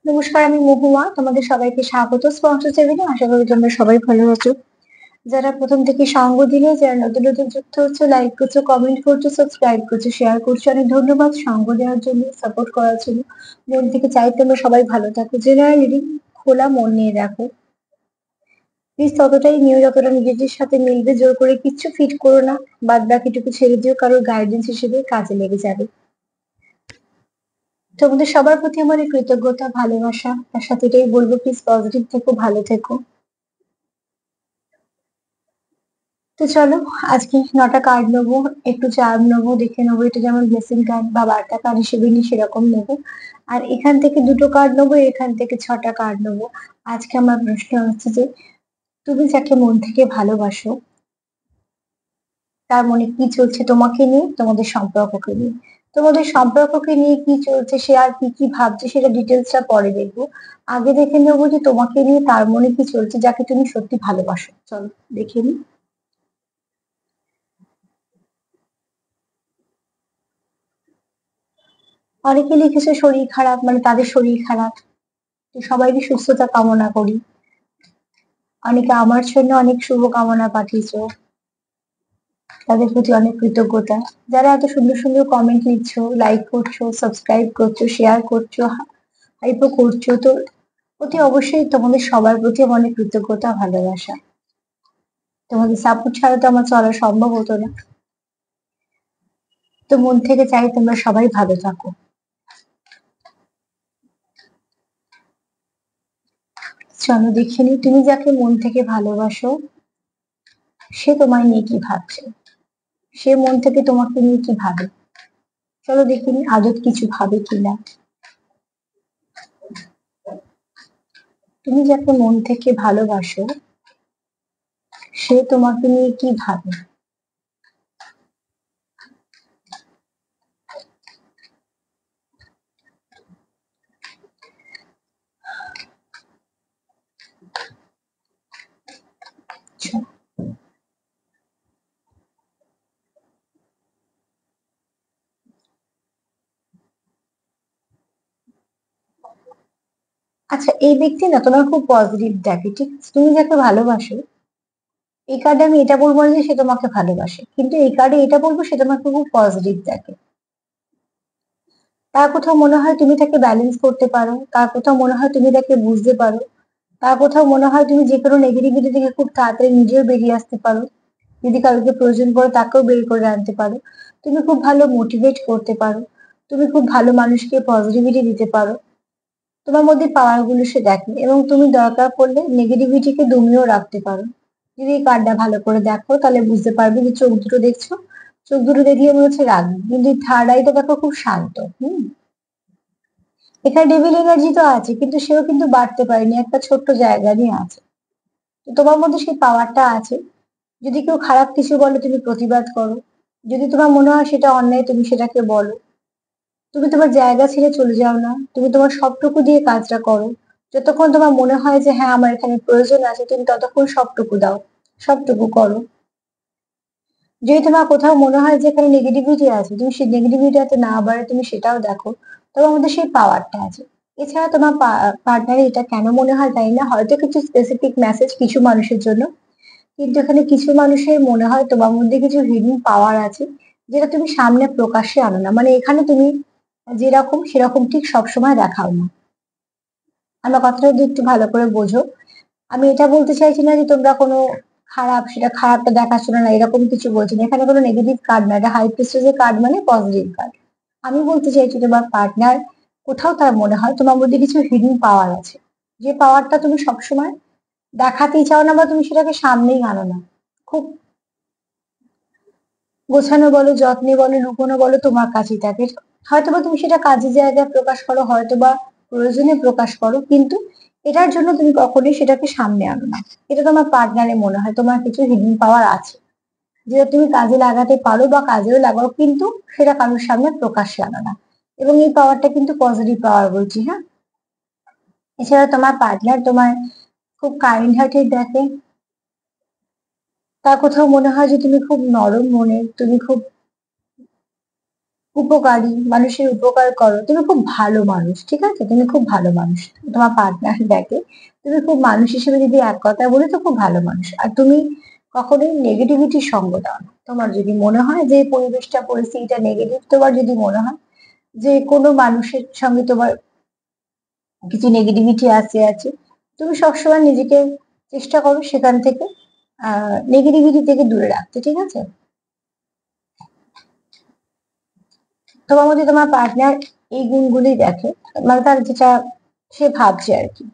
নমস্কার, আমি মহুয়া। তোমাদের সবাইকে স্বাগত স্পন্সর চ্যানেলে। আশা করি তোমরা সবাই ভালো আছো। যারা প্রথম থেকে সঙ্গ দিলে, যারা নতুন নতুন যুক্ত হচ্ছে, লাইক করছো, কমেন্ট করছো, সাবস্ক্রাইব করছো, শেয়ার করছো, অনেক ধন্যবাদ সঙ্গ দেওয়ার জন্য, সাপোর্ট করার জন্য। মন থেকে চাই তোমরা সবাই ভালো থাকো। জেনারেল রিডিং, খোলা মন নিয়ে দেখো। প্লিজ ততটাই নিও যতটা নিজেদের সাথে মিলবে। জোর করে কিচ্ছু ফিট করো না, বাদ বাকিটুকু ছেড়ে দিও, কারোর গাইডেন্স হিসেবে কাজে লেগে যাবে। তোমাদের সবার প্রতি আমার এই কৃতজ্ঞতা, ভালোবাসা। তার সাথে এটাই বলবো, প্লিজ পজিটিভ থেকো, ভালো থেকো। তো চলো, আজকে 9টা কার্ড নেবো, একটু চার্ম নেবো, দেখে নেবো এটা যেমন ব্লেসিং কার্ড বা বার্তা কার্ড হিসেবে নিই সেরকম নেবো। আর এখান থেকে 2টো কার্ড নেবো, এখান থেকে 6টা কার্ড নেবো। আজকে আমার প্রশ্ন হচ্ছে যে, তুমি যাকে মন থেকে ভালোবাসো তার মনে কি চলছে তোমাকে নিয়ে, তোমাদের সম্পর্ককে নিয়ে। তোমাদের সম্পর্ককে নিয়ে কি চলছে, সে আর কি কি ভাবছে, সেটা ডিটেলসটা পরে দেখবো। আগে দেখে নেবো যে তোমাকে নিয়ে তার মনে কি চলছে, যাকে তুমি সত্যি ভালোবাসো। চলো দেখে নিই। অনেকে লিখেছে শরীর খারাপ, মানে তাদের শরীর খারাপ। তো সবারই সুস্থতা কামনা করি। অনেকে আমার জন্য অনেক শুভকামনা পাঠিয়েছো, তাদের প্রতি অনেক কৃতজ্ঞতা। যারা এত সুন্দর সুন্দর কমেন্ট লিখছো, লাইক করছো, সাবস্ক্রাইব করছো, শেয়ার করছো, হাইপও করছো, তো অতি অবশ্যই তোমাদের সবার প্রতি আমার অনেক কৃতজ্ঞতা, ভালোবাসা। তোমাদের সাপোর্ট ছাড়া তো আমার চলা সম্ভব হতো না। তো মন থেকে চাই তোমরা সবাই ভালো থাকো। চলো দেখে নিই, তুমি যাকে মন থেকে ভালোবাসো সে তোমায় নিয়ে কি ভাবছে, সে মন থেকে তোমাকে নিয়ে কি ভাবে। চলো দেখে নিই আদৌ কিছু ভাবে কিনা। তুমি যাকে মন থেকে ভালোবাসো সে তোমাকে নিয়ে কি ভাবে। আচ্ছা, আচ্ছা, এই ব্যক্তি না তোমার খুব পজিটিভ দেখে, ঠিক আছে? তুমি যাকে ভালোবাসো, এই কার্ডে আমি এটা বলবো না যে সে তোমাকে ভালোবাসে, কিন্তু এই কার্ডে এটা বলবো সে তোমাকে খুব পজিটিভ দেখে। তার কোথাও মনে হয় তুমি তাকে ব্যালেন্স করতে পারো, তার কোথাও মনে হয় তুমি তাকে বুঝতে পারো, তার কোথাও মনে হয় তুমি যে কোনো নেগেটিভিটি থেকে খুব তাড়াতাড়ি নিজেও বেরিয়ে আসতে পারো। যদি কাউকে প্রয়োজন পড়ে তাকেও বের করে আনতে পারো। তুমি খুব ভালো মোটিভেট করতে পারো, তুমি খুব ভালো মানুষকে পজিটিভিটি দিতে পারো। তোমার মধ্যে পাওয়ার গুলো সে দেখে, এবং তুমি দরকার পড়লে নেগেটিভিটিকে দমিয়েও রাখতে পারো। যদি এই কার্ডটা ভালো করে দেখো তাহলে বুঝতে পারবে যে চোখ দুটো দেখছো, চোখ দুটো দেখিয়ে মনে হচ্ছে রাগী, কিন্তু থার্ড আইটা দেখো খুব শান্ত। এখানে ডেভিল এনার্জি তো আছে, কিন্তু সেও কিন্তু বাড়তে পারেনি, একটা ছোট্ট জায়গা নিয়ে আছে। তো তোমার মধ্যে সেই পাওয়ারটা আছে। যদি কেউ খারাপ কিছু বলে তুমি প্রতিবাদ করো, যদি তোমার মনে হয় সেটা অন্যায় তুমি সেটাকে বলো। তুমি তোমার জায়গা ছেড়ে চলে যাও না, তুমি তোমার সবটুকু দিয়ে কাজটা করো। যতক্ষণ তোমার মনে হয় যে হ্যাঁ আমার এখানে প্রয়োজন আছে, তুমি ততক্ষণ সবটুকু দাও, সবটুকু করো। যদি তোমার কোথাও মনে হয় যে এখানে নেগেটিভিটি আছে, তুমি সেই নেগেটিভিটিতে না বাড়ে তুমি সেটাও দেখো। তোমার মধ্যে সেই পাওয়ারটা আছে। এছাড়া তোমার পার্টনারের এটা কেন মনে হয় জানি না, হয়তো কিছু স্পেসিফিক মেসেজ কিছু মানুষের জন্য, কিন্তু এখানে কিছু মানুষের মনে হয় তোমার মধ্যে কিছু হিডেন পাওয়ার আছে, যেটা তুমি সামনে প্রকাশ্যে আনো না। মানে এখানে তুমি যেরকম সেরকম ঠিক সবসময় দেখাও না। আমার কথাটা যদি একটু ভালো করে বোঝো, আমি এটা বলতে চাইছি না যে তোমরা কোনো খারাপ, সেটা খারাপটা দেখাচ্ছ না, না এরকম কিছু বলছি না। এখানে কোনো নেগেটিভ কার্ড না, এটা হাই প্রেস্টিজের কার্ড, মানে পজিটিভ কার্ড। আমি বলতে চাইছি তোমার পার্টনার কোথাও তার মনে হয় তোমার মধ্যে কিছু হিডেন পাওয়ার আছে, যে পাওয়ারটা তুমি সবসময় দেখাতেই চাও না, বা তুমি সেটাকে সামনেই আনো না। খুব গোছানো বলো, যত্নে বলো, লুকোনো বলো, তোমার কাছেই থাকে। হয়তোবা তুমি সেটা কাজের জায়গায় প্রকাশ করো, হয়তোবা প্রয়োজনে প্রকাশ করো, কিন্তু এটার জন্য তুমি কখনোই সেটাকে সামনে আনো না। এটা তোমার পার্টনারে মনে হয় তোমার কিছু হিডেন পাওয়ার আছে, যেটা তুমি কাজে লাগাতে পারো বা কাজেও লাগাও, কিন্তু সেটা কারোর সামনে প্রকাশ্যে আনো না। এবং এই পাওয়ারটা কিন্তু পজিটিভ পাওয়ার বলছি, হ্যাঁ। এছাড়া তোমার পার্টনার তোমার খুব কাইন্ড হার্টেড দেখে। তার কোথাও মনে হয় যে তুমি খুব নরম মনের, তুমি খুব উপকারী, মানুষের উপকার করো, তুমি খুব ভালো মানুষ, ঠিক আছে? তুমি খুব ভালো মানুষ। তোমার পার্টনার দেখে তুমি খুব মানুষ হিসেবে যদি এক কথা বলি তো খুব ভালো মানুষ। আর তুমি কখনোই নেগেটিভিটির সঙ্গ দাও না। তোমার যদি মনে হয় যে পরিবেশটা পরিস্থিতিটা নেগেটিভ, তোমার যদি মনে হয় যে কোনো মানুষের সঙ্গে তোমার কিছু নেগেটিভিটি আছে, তুমি সবসময় নিজেকে চেষ্টা করো সেখান থেকে নেগেটিভিটি থেকে দূরে রাখতে, ঠিক আছে? তোমার মধ্যে তোমার পার্টনার এই গুণগুলি দেখে, মানে তার যেটা সে ভাবছে আর কি।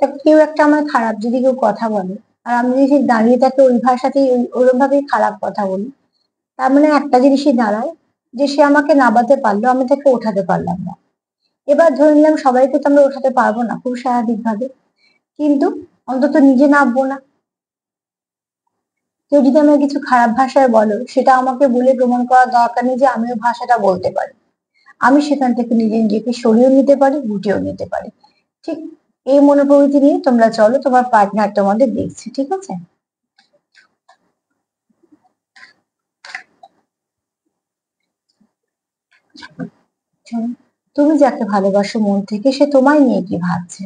তা কেউ একটা আমার খারাপ যদি কেউ কথা বলে, আর আমি যদি সেই দাঁড়িয়ে তাকে ওই ভাষাতেই ওরকম ভাবেই খারাপ কথা বলি, তার মানে একটা জিনিসই দাঁড়ায় যে সে আমাকে নামাতে পারলো, আমি তাকে ওঠাতে পারলাম না। এবার ধরে নিলাম সবাইকে তো আমরা ওঠাতে পারবো না খুব স্বাভাবিক ভাবে, কিন্তু অন্তত নিজে নামবো না। কেউ যদি আমাকে কিছু খারাপ ভাষায় বলো, সেটা আমাকে বলে প্রমাণ করার দরকার নেই যে আমিও ভাষাটা বলতে পারি। আমি সেখান থেকে নিজেকে সরিয়েও নিতে পারি, গুটিয়েও নিতে পারি। ঠিক এই মনোপ্রবৃত্তি নিয়ে তোমরা চলো, তোমার পার্টনার তোমাদের দেখছে, ঠিক আছে? চলো। তুমি যাকে ভালোবাসো মন থেকে, সে তোমায় নিয়ে কি ভাবছে?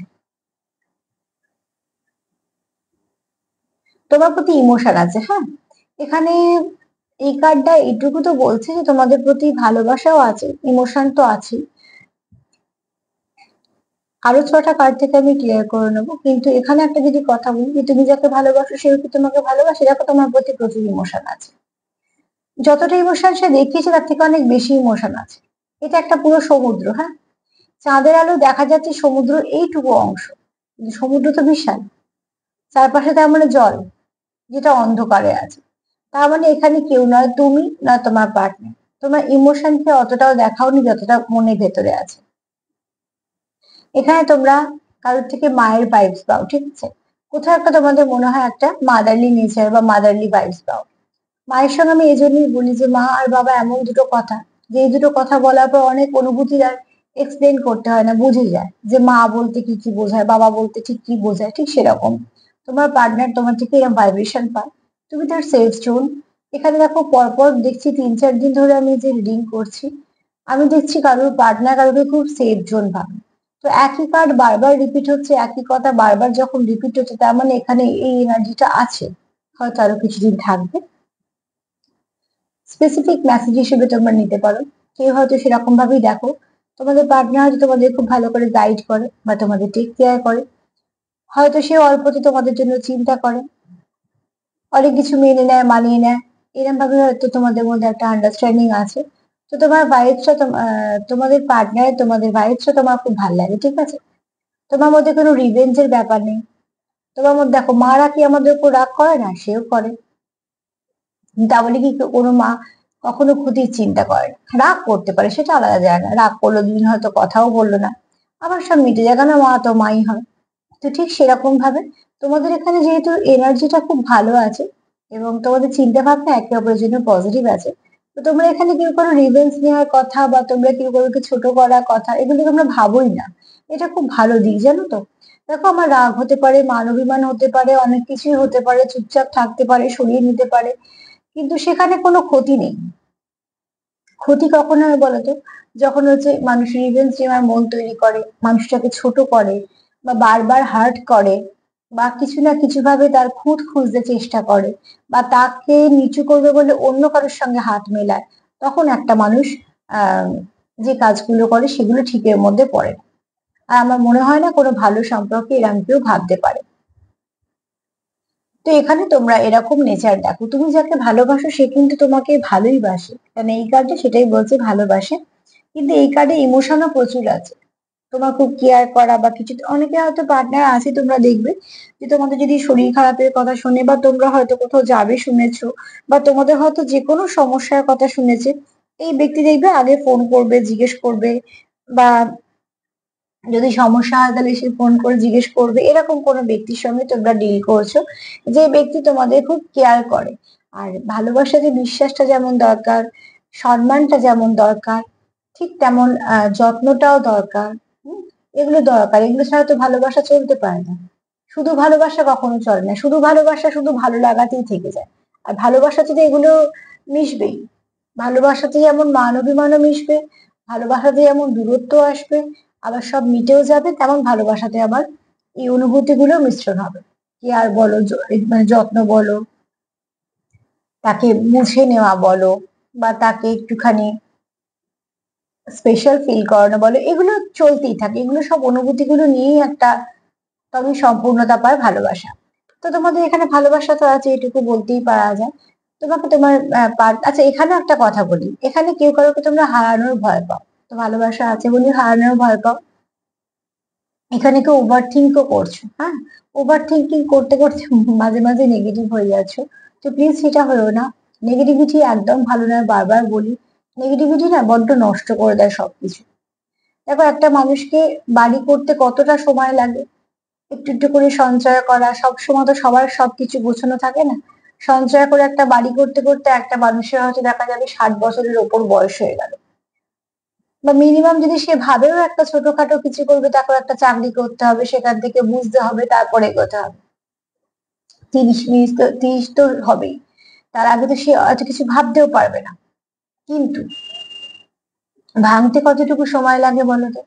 তোমার প্রতি ইমোশন আছে, হ্যাঁ। এখানে এই কার্ডটা এইটুকু তো বলছে যে তোমাদের প্রতি ভালোবাসাও আছে, ইমোশন তো আছে। আরো 6টা কার্ড থেকে আমি ক্লিয়ার করে নেবো, কিন্তু এখানে একটা যদি কথা বলি যে তুমি যাকে ভালোবাসো সেও কি তোমাকে ভালোবাসে, দেখো তোমার প্রতি প্রচুর ইমোশন আছে। যতটা ইমোশন সে দেখিয়েছে তার থেকে অনেক বেশি ইমোশন আছে। এটা একটা পুরো সমুদ্র, হ্যাঁ। চাঁদের আলো দেখা যাচ্ছে সমুদ্র এইটুকু অংশ, কিন্তু সমুদ্র তো বিশাল। চারপাশে তার মানে জল, যেটা অন্ধকারে আছে। তার মানে এখানে কেউ নয় তুমি, না তোমার পার্টনার। তোমার ইমোশনকে অতটাও দেখাওনি যতটা মনের ভেতরে আছে। এখানে তোমরা কারোর থেকে মায়ের ভাইবস পাও, ঠিক আছে? কোথাও একটা তোমাদের মনে হয় একটা মাদারলি নেচার বা মাদারলি ভাইবস পাও। মায়ের সঙ্গে আমি এই জন্যই বলি যে মা আর বাবা এমন দুটো কথা, যে এই দুটো কথা বলার পর অনেক অনুভূতি আর এক্সপ্লেন করতে হয় না, বুঝে যায় যে মা বলতে কি কি বোঝায়, বাবা বলতে ঠিক কি বোঝায়। ঠিক সেরকম তোমার পার্টনার তোমার থেকে এরকম ভাইব্রেশন পায়, তুমি তার সেফ জোন। এখানে দেখো পরপর দেখছি 3-4 দিন ধরে আমি যে রিডিং করছি, আমি দেখছি কারোর পার্টনার কারোকে খুব সেফ জোন ভাবে। তো একই কার্ড বারবার রিপিট হচ্ছে, একই কথা বারবার যখন রিপিট হচ্ছে, তার মানে এখানে এই এনার্জিটা আছে, হয়তো আরো কিছুদিন থাকবে। স্পেসিফিক মেসেজ হিসেবে তোমরা নিতে পারো। কেউ হয়তো সেরকম ভাবেই দেখো, তোমাদের পার্টনার হয়তো তোমাদের খুব ভালো করে গাইড করে বা তোমাদের টেক কেয়ার করে। হয়তো সে অল্পতে তোমাদের জন্য চিন্তা করে, অনেক কিছু মেনে নেয়, মানিয়ে নেয়। এরকম ভাবে হয়তো তোমাদের মধ্যে একটা আন্ডারস্ট্যান্ডিং আছে। তো তোমার ভাইবসটা তোমাদের পার্টনার তোমাদের ভাইবসটা তোমার খুব ভালো লাগে, ঠিক আছে? তোমার মধ্যে কোনো রিভেঞ্জের ব্যাপার নেই। তোমার মধ্যে দেখো, মারা কি আমাদের উপর রাগ করে না? সেও করে। তা বলে কি কোনো মা কখনো ক্ষতির চিন্তা করে না? রাগ করতে পারে, সেটা আলাদা জায়গা। রাগ করলো, দুদিন হয়তো কথাও বললো না, আবার সব মিটে যায়, কেন মা তো মাই হয়। তো ঠিক সেরকম ভাবে তোমাদের এখানে যেহেতু এনার্জিটা খুব ভালো আছে এবং তোমাদের চিন্তা ভাবনা একে অপরের জন্য পজিটিভ আছে, তো তোমরা এখানে কেউ কোনো রিভেঞ্জ নেওয়ার কথা বা তোমরা কেউ কাউকে ছোট করার কথা এগুলো তোমরা ভাবোই না। এটা খুব ভালো দিক, জানো তো। দেখো, আমার রাগ হতে পারে, মান অভিমান হতে পারে, অনেক কিছুই হতে পারে, চুপচাপ থাকতে পারে, সরিয়ে নিতে পারে, কিন্তু সেখানে কোনো ক্ষতি নেই। ক্ষতি কখন হয় বলতো? যখন হচ্ছে মানুষ রিভেঞ্জ নেওয়ার মন তৈরি করে, মানুষটাকে ছোট করে বা বারবার হার্ট করে, বা কিছু না কিছু ভাবে তার খুঁত খুঁজতে চেষ্টা করে, বা তাকে নিচু করবে বলে অন্য কারোর সঙ্গে হাত মেলায়, তখন একটা মানুষ আহ যে কাজগুলো করে সেগুলো ঠিকের মধ্যে পড়ে না। আর আমার মনে হয় না কোনো ভালো সম্পর্কে এরম কেউ ভাবতে পারে। তো এখানে তোমরা এরকম নেচার দেখো, তুমি যাকে ভালোবাসো সে কিন্তু তোমাকে ভালোই বাসে, কারণ এই কার্ডে সেটাই বলছে, ভালোবাসে। কিন্তু এই কার্ডে ইমোশনও প্রচুর আছে, তোমার খুব কেয়ার করা বা কিছু। অনেকে হয়তো পার্টনার আছে, তোমরা দেখবে যে তোমাদের যদি শরীর খারাপের কথা শুনে বা তোমরা হয়তো কোথাও যাবে শুনেছো, বা তোমাদের হয়তো যে কোনো সমস্যার কথা শুনেছে, এই ব্যক্তি দেখবে আগে ফোন করবে, জিজ্ঞেস করবে, বা যদি সমস্যা হয় তাহলে সে ফোন করে জিজ্ঞেস করবে। এরকম কোনো ব্যক্তির সঙ্গে তোমরা ডিল করছো, যে ব্যক্তি তোমাদের খুব কেয়ার করে। আর ভালোবাসা যে বিশ্বাসটা যেমন দরকার, সম্মানটা যেমন দরকার, ঠিক তেমন যত্নটাও দরকার। হুম, এগুলো দরকার, এগুলো ছাড়া তো ভালোবাসা চলতে পারে না। শুধু ভালোবাসা কখনো চলে না, শুধু ভালোবাসা শুধু ভালো লাগাতেই থেকে যায়। আর ভালোবাসা যদি এগুলো মিশবেই। ভালোবাসাতে যেমন মান অভিমানও মিশবে, ভালোবাসাতে যেমন দূরত্ব আসবে, আবার সব মিটেও যাবে, তেমন ভালোবাসাতে আবার এই অনুভূতিগুলো মিশ্রণ হবে। কেয়ার বলো, মানে যত্ন বলো, তাকে বুঝে নেওয়া বলো, বা তাকে একটুখানি স্পেশাল ফিল করানো বলো, এগুলো চলতেই থাকে। এগুলো সব অনুভূতিগুলো নিয়েই একটা তবে সম্পূর্ণতা পায় ভালোবাসা। তো তোমাদের এখানে ভালোবাসা তো আছে, এটুকু বলতেই পারা যায়। তোমাকে তোমার আচ্ছা, এখানে একটা কথা বলি, এখানে কেউ কারোকে তোমরা হারানোর ভয় পাও, তো ভালোবাসা আছে বলে হারানোর ভয় পাও। এখানে কেউ ওভার থিঙ্কও করছো, হ্যাঁ, ওভার থিঙ্কিং করতে করতে মাঝে মাঝে নেগেটিভ হয়ে যাচ্ছ। তো প্লিজ সেটা হলো না। নেগেটিভিটি একদম ভালো নয়, বারবার বলি। নেগেটিভিটি না বড্ড নষ্ট করে দেয় সবকিছু। দেখো, একটা মানুষকে বাড়ি করতে কতটা সময় লাগে, একটু একটু করে সঞ্চয় করা, সব সময় তো সবার সবকিছু গোছানো থাকে না। সঞ্চয় করে একটা বাড়ি করতে করতে একটা মানুষের হয়তো দেখা যাবে 60 বছরের ওপর বয়স হয়ে গেল। বা মিনিমাম যদি সে ভাবেও একটা ছোটখাটো কিছু করবে, তারপর একটা চাকরি করতে হবে, সেখান থেকে বুঝতে হবে, তারপরে এগোতে হবে। 30 তো হবেই, তার আগে তো সে হয়তো কিছু ভাবতেও পারবে না। কিন্তু ভাঙতে কতটুকু সময় লাগে বলো তো?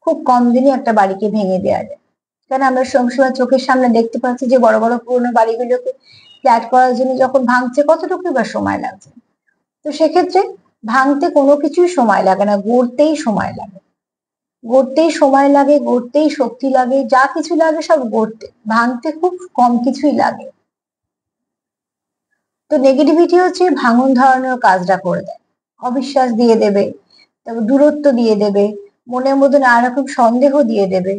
খুব কম দিনে একটা বাড়িকে ভেঙে দেওয়া যায়। কারণ আমরা সবসময় চোখের সামনে দেখতে পাচ্ছি যে বড় বড় পুরোনো বাড়িগুলোকে ফ্ল্যাট করার জন্য যখন ভাঙছে, কতটুকু বা সময় লাগছে। তো সেক্ষেত্রে ভাঙতে কোনো কিছুই সময় লাগে না, গড়তেই সময় লাগে। গড়তেই সময় লাগে, গড়তেই শক্তি লাগে, যা কিছু লাগে সব গড়তে, ভাঙতে খুব কম কিছুই লাগে। তো নেগেটিভিটি হচ্ছে ভাঙন ধরানোর কাজটা করে দেয়। অবিশ্বাস দিয়ে দেবে, তারপর দূরত্ব দিয়ে দেবে, মনের মধ্যে নানা রকম সন্দেহ দিয়ে দেবে,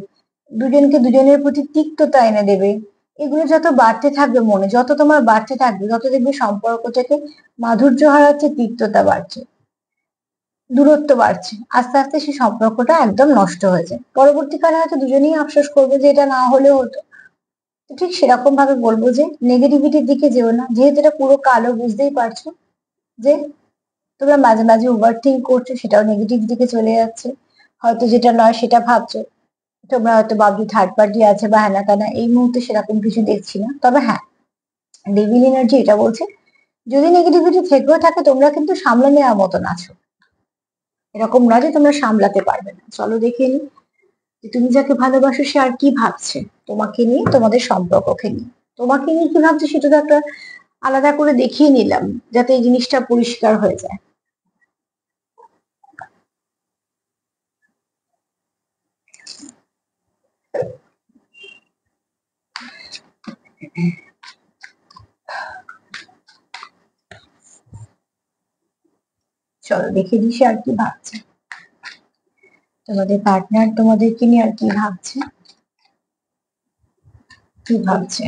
দুজনকে দুজনের প্রতি তিক্ততা এনে দেবে। এগুলো যত বাড়তে থাকবে মনে, যত তোমার বাড়তে থাকবে, তত দেখবে সম্পর্ক থেকে মাধুর্য হারাচ্ছে, তিক্ততা বাড়ছে, দূরত্ব বাড়ছে, আস্তে আস্তে সেই সম্পর্কটা একদম নষ্ট হয়ে যায়। পরবর্তীকালে হয়তো দুজনেই আফসোস করবে যে এটা না হলেও হতো। তো ঠিক সেরকম ভাবে বলবো যে নেগেটিভিটির দিকে যেও না, যেহেতু এটা পুরো কালো, বুঝতেই পারছো যে তোমরা মাঝে মাঝে ওভার থিঙ্ক করছো, সেটাও নেগেটিভ দিকে চলে যাচ্ছে। হয়তো যেটা নয় সেটা ভাবছো, তোমরা হয়তো ভাবছো থার্ড পার্টি আছে বা হ্যানা ত্যানা, এই মুহূর্তে সেরকম কিছু দেখছি না। তবে হ্যাঁ, ডেভিল এনার্জি এটা বলছে, যদি নেগেটিভিটি থেকেও থাকে, তোমরা কিন্তু সামলে নেওয়ার মতন আছো। এরকম নয় যে তোমরা সামলাতে পারবে না। চলো দেখে নি যে তুমি যাকে ভালোবাসো সে আর কি ভাবছে তোমাকে নিয়ে, তোমাদের সম্পর্ককে নিয়ে। তোমাকে নিয়ে কি ভাবছে সেটা তো একটা আলাদা করে দেখিয়ে নিলাম, যাতে এই জিনিসটা পরিষ্কার হয়ে যায়। চলো দেখে দিই সে আর কি ভাবছে, তোমাদের পার্টনার তোমাদেরকে নিয়ে আর কি ভাবছে, কি ভাবছে।